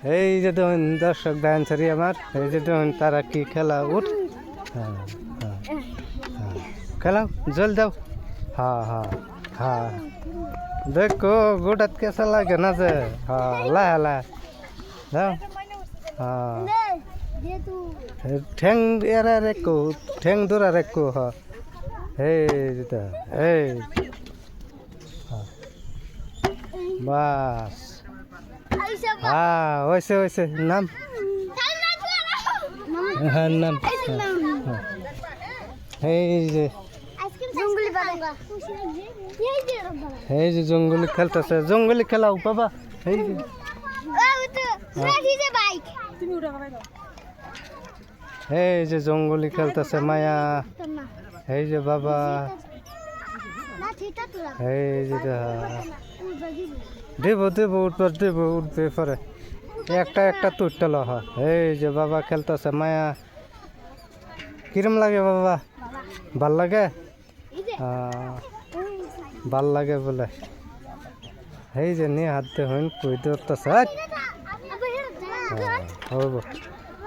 এই যে দেখুন দর্শক দায়ন সরি আমার এই যে দেখুন তারা কি খেলা উঠ খেলাও জল দাও হ্যাঁ দেখো গোটাত কেসা লাগে না যে লা দাও ঠ্যাং এরা রেখো ঠ্যাং ধরা রেখো এই যেটা এই বাস হয়েছে হয়েছে নাম হ্যাঁ নাম এই যে জঙ্গলি খেলতেছে জঙ্গলি খেলাও বাবা এই যে এই যে জঙ্গলি খেলতেছে মায়া এই যে বাবা এই যে দেব উঠবে পরে একটা তুটল এই যে বাবা খেলতেছে মায়া কিরম লাগে বাবা ভাল লাগে ভাল লাগে বলে এই যে নিয়ে হাত দিয়ে হইন কই ধরতেছে হব